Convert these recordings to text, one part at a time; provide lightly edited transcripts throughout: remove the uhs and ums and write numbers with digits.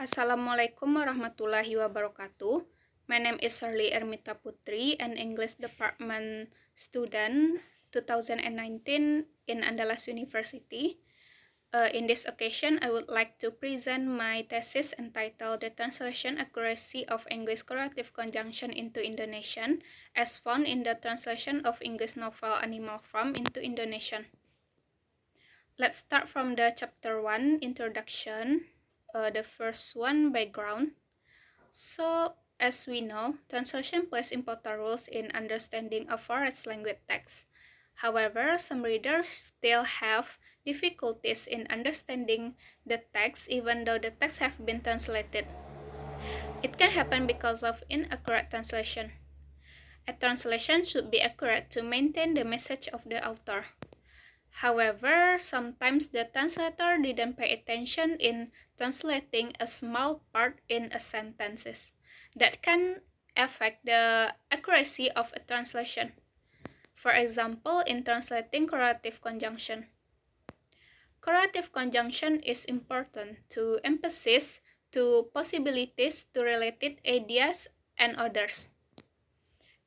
Assalamualaikum warahmatullahi wabarakatuh. My name is Shirley Ermita Putri, an English department student 2019 in Andalas University. In this occasion, I would like to present my thesis entitled The Translation Accuracy of English Correlative Conjunction into Indonesian as found in the translation of English novel Animal Farm into Indonesian. Let's start from the chapter 1, introduction. The first one, background. So, as we know, translation plays important roles in understanding a foreign language text. However, some readers still have difficulties in understanding the text even though the text have been translated. It can happen because of inaccurate translation. A translation should be accurate to maintain the message of the author. However, sometimes the translator didn't pay attention in translating a small part in a sentence. That can affect the accuracy of a translation. For example, in translating correlative conjunction. Correlative conjunction is important to emphasize two possibilities to related ideas and others.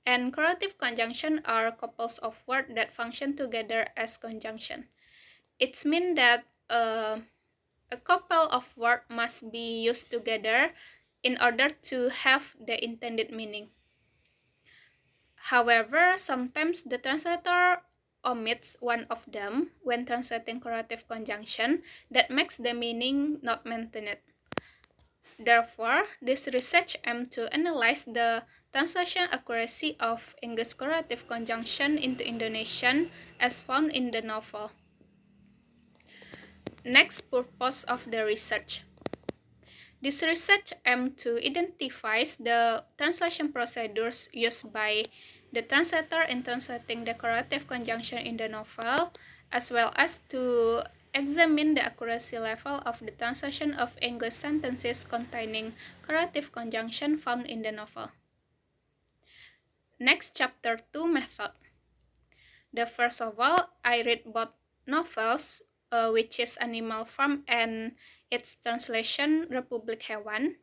And correlative conjunction are couples of words that function together as conjunction. It means that a couple of words must be used together in order to have the intended meaning. However, sometimes the translator omits one of them when translating correlative conjunction that makes the meaning not maintained. Therefore, this research aims to analyze the translation accuracy of English correlative conjunction into Indonesian as found in the novel. Next purpose of the research. This research aims to identify the translation procedures used by the translator in translating the correlative conjunction in the novel, as well as to examine the accuracy level of the translation of English sentences containing correlative conjunction found in the novel. Next, chapter 2, method. The first of all, I read both novels, which is Animal Farm and its translation Republik Hewan.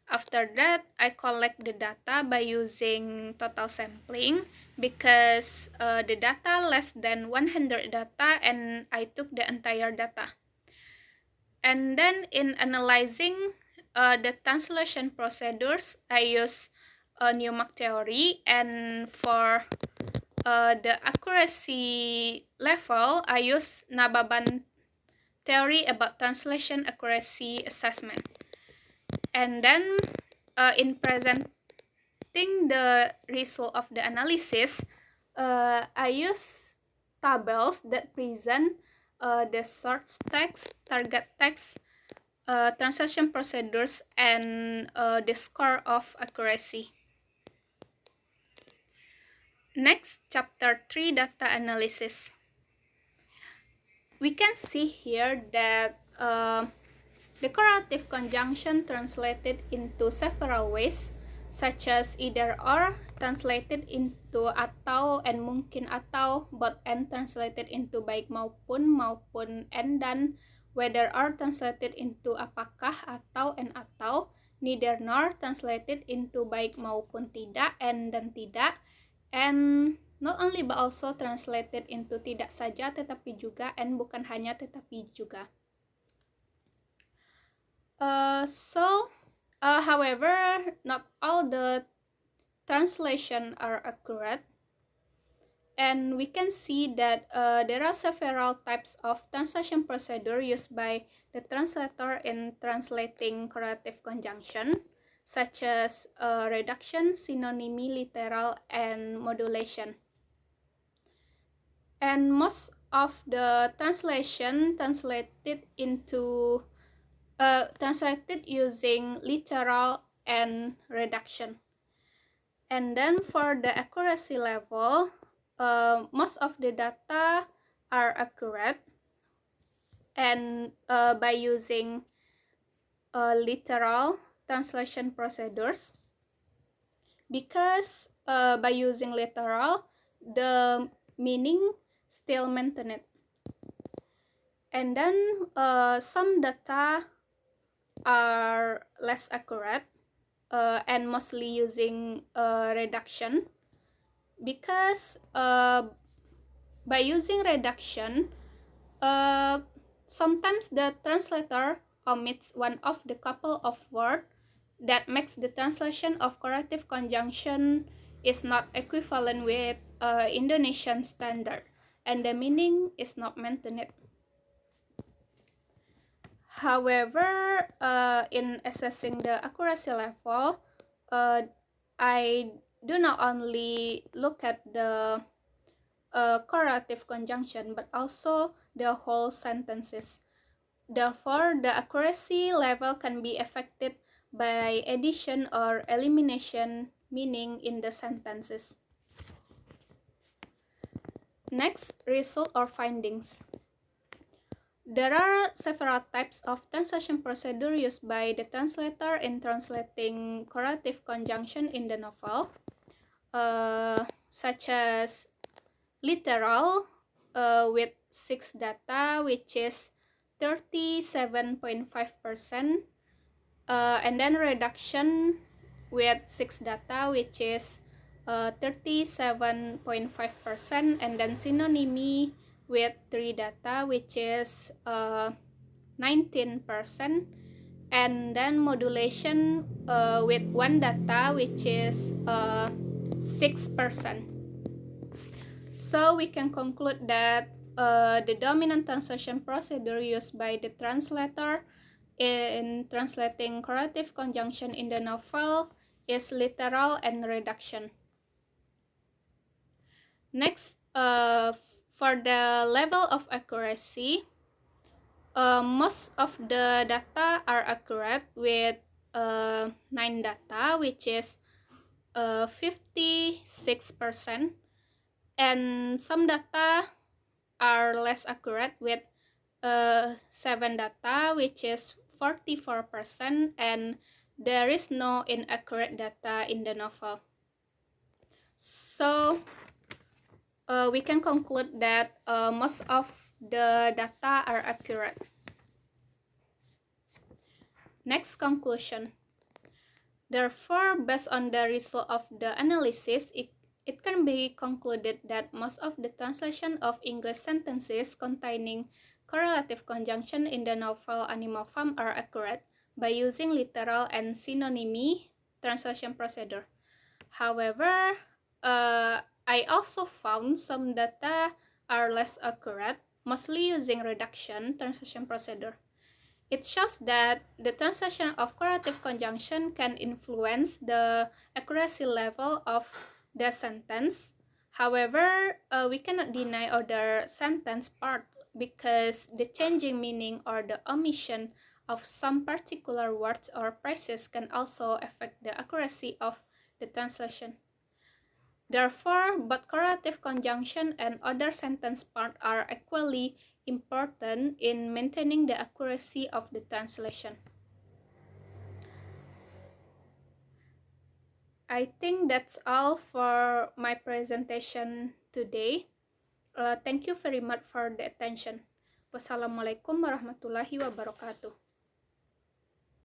After that, I collect the data by using total sampling because the data less than 100 data and I took the entire data. And then in analyzing the translation procedures, I use Newmark theory, and for the accuracy level, I use Nababan theory about translation accuracy assessment. And then in presenting the result of the analysis, I use tables that present the source text, target text, translation procedures, and the score of accuracy. Next, chapter 3, data analysis. We can see here that the correlative conjunction translated into several ways, such as either or translated into atau and mungkin atau, both and translated into baik maupun and dan, whether or translated into apakah atau and atau, neither nor translated into baik maupun tidak and dan tidak, and not only but also translated into tidak saja tetapi juga and bukan hanya tetapi juga. However, not all the translation are accurate, and we can see that there are several types of translation procedure used by the translator in translating correlative conjunction, such as reduction, synonymy, literal, and modulation. And most of the translation translated using literal and reduction. And then for the accuracy level, most of the data are accurate, and by using literal translation procedures, because by using literal, the meaning still maintained. And then some data are less accurate and mostly using reduction, because by using reduction, sometimes the translator omits one of the couple of words that makes the translation of corrective conjunction is not equivalent with Indonesian standard, and the meaning is not maintained. However, in assessing the accuracy level, I do not only look at the correlative conjunction, but also the whole sentences. Therefore, the accuracy level can be affected by addition or elimination meaning in the sentences. Next, result or findings. There are several types of translation procedure used by the translator in translating correlative conjunction in the novel, such as literal with 6 data, which is 37.5%, and then reduction with 6 data, which is 37.5%, and then synonymy with 3 data, which is 19%, and then modulation with 1 data, which is 6%. So we can conclude that the dominant translation procedure used by the translator in translating correlative conjunction in the novel is literal and reduction. Next, for the level of accuracy, most of the data are accurate with 9 data, which is 56%, and some data are less accurate with 7 data, which is 44%, and there is no inaccurate data in the novel. So we can conclude that most of the data are accurate. Next, conclusion. Therefore, based on the result of the analysis, it can be concluded that most of the translation of English sentences containing correlative conjunction in the novel Animal Farm are accurate by using literal and synonymy translation procedure. However, I also found some data are less accurate, mostly using reduction translation procedure. It shows that the translation of correlative conjunction can influence the accuracy level of the sentence. However, we cannot deny other sentence part because the changing meaning or the omission of some particular words or phrases can also affect the accuracy of the translation. Therefore, both correlative conjunction and other sentence part are equally important in maintaining the accuracy of the translation. I think that's all for my presentation today. Thank you very much for the attention. Wassalamualaikum warahmatullahi wabarakatuh.